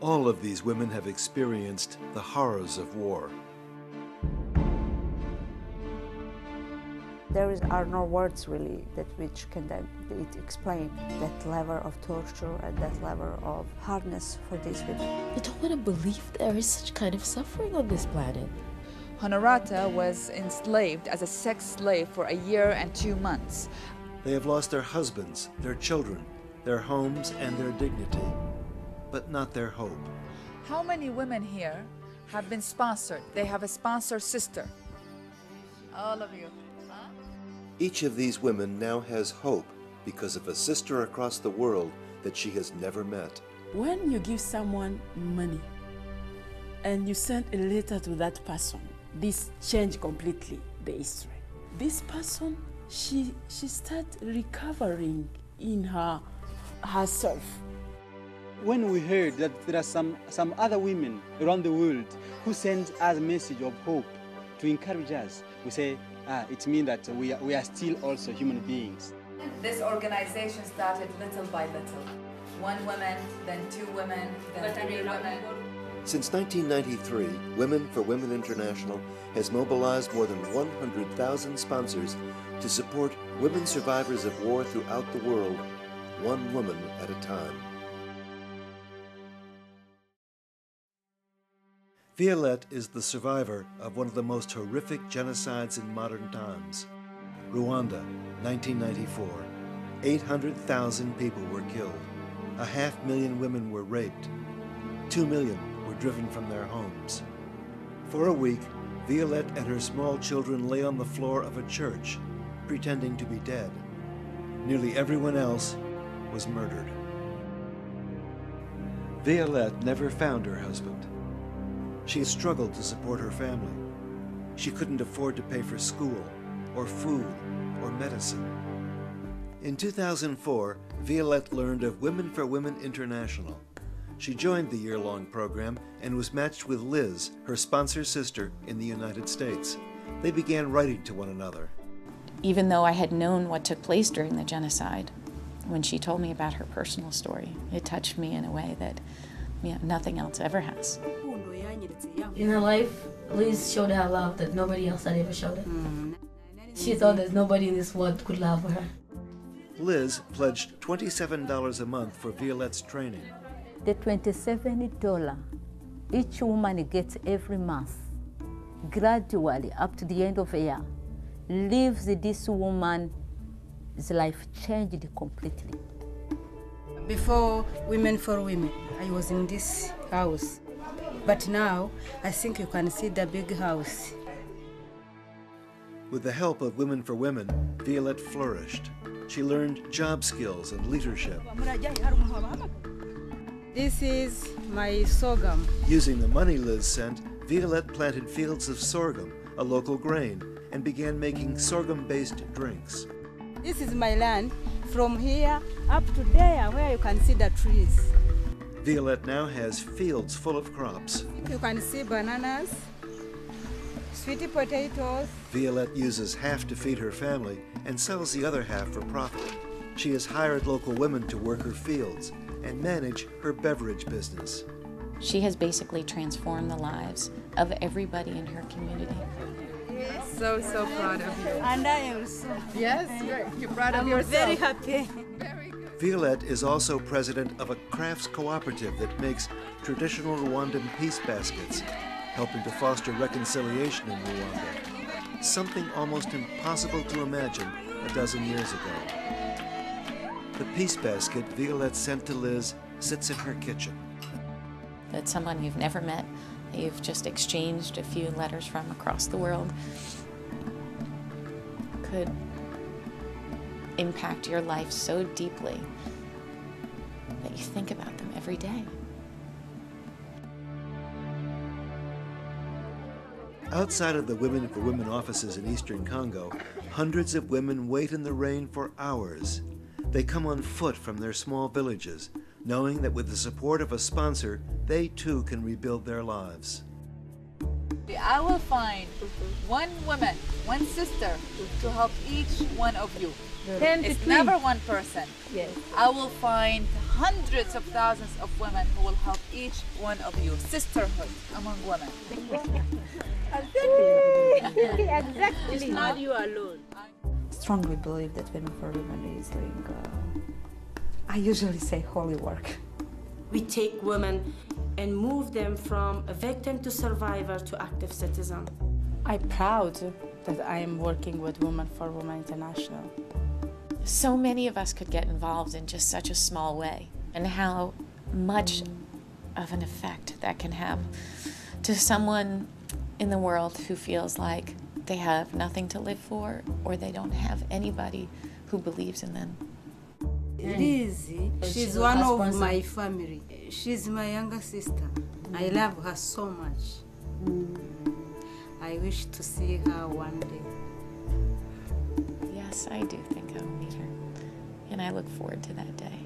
All of these women have experienced the horrors of war. There are no words really which can explain that level of torture and that level of hardness for these women. I don't want to believe there is such kind of suffering on this planet. Honorata was enslaved as a sex slave for 1 year and 2 months. They have lost their husbands, their children, their homes, and their dignity, but not their hope. How many women here have been sponsored? They have a sponsor sister. All of you. Huh? Each of these women now has hope because of a sister across the world that she has never met. When you give someone money and you send a letter to that person, this changed completely the history. This person, she started recovering in herself. When we heard that there are some other women around the world who send us a message of hope to encourage us, we say, it means that we are still also human beings. This organization started little by little. 1 woman, then 2 women, then 3 women. Since 1993, Women for Women International has mobilized more than 100,000 sponsors to support women survivors of war throughout the world, 1 woman at a time. Violette is the survivor of one of the most horrific genocides in modern times. Rwanda, 1994. 800,000 people were killed. 500,000 women were raped. 2 million were driven from their homes. For a week, Violette and her small children lay on the floor of a church, pretending to be dead. Nearly everyone else was murdered. Violette never found her husband. She struggled to support her family. She couldn't afford to pay for school, or food, or medicine. In 2004, Violette learned of Women for Women International. She joined the year-long program and was matched with Liz, her sponsor sister, in the United States. They began writing to one another. Even though I had known what took place during the genocide, when she told me about her personal story, it touched me in a way that nothing else ever has. In her life, Liz showed her love that nobody else had ever showed her. She thought that nobody in this world could love her. Liz pledged $27 a month for Violette's training. The $27 each woman gets every month, gradually up to the end of a year, leaves this woman's life changed completely. Before Women for Women, I was in this house. But now, I think you can see the big house. With the help of Women for Women, Violette flourished. She learned job skills and leadership. This is my sorghum. Using the money Liz sent, Violette planted fields of sorghum, a local grain, and began making sorghum-based drinks. This is my land, from here up to there where you can see the trees. Violette now has fields full of crops. You can see bananas, sweet potatoes. Violette uses half to feed her family and sells the other half for profit. She has hired local women to work her fields and manage her beverage business. She has basically transformed the lives of everybody in her community. So proud of you. And I am so. Yes, you're proud of yourself. I'm very happy. Violette is also president of a crafts cooperative that makes traditional Rwandan peace baskets, helping to foster reconciliation in Rwanda, something almost impossible to imagine a dozen years ago. The peace basket Violette sent to Liz sits in her kitchen. That someone you've never met, that you've just exchanged a few letters from across the world, could impact your life so deeply that you think about them every day. Outside of the Women for Women offices in eastern Congo, hundreds of women wait in the rain for hours. They come on foot from their small villages, knowing that with the support of a sponsor, they too can rebuild their lives. I will find 1 woman, 1 sister to help each one of you. It's never 1 person. Yes. I will find hundreds of thousands of women who will help each one of you. Sisterhood among women. Exactly. It's not you alone. Strongly believe that Women for Women is doing, I usually say, holy work. We take women and move them from a victim to survivor to active citizen. I'm proud that I am working with Women for Women International. So many of us could get involved in just such a small way, and how much of an effect that can have to someone in the world who feels like they have nothing to live for, or they don't have anybody who believes in them. Lizzie, she's one of my family. She's my younger sister. I love her so much. I wish to see her one day. Yes, I do think I'll meet her, and I look forward to that day.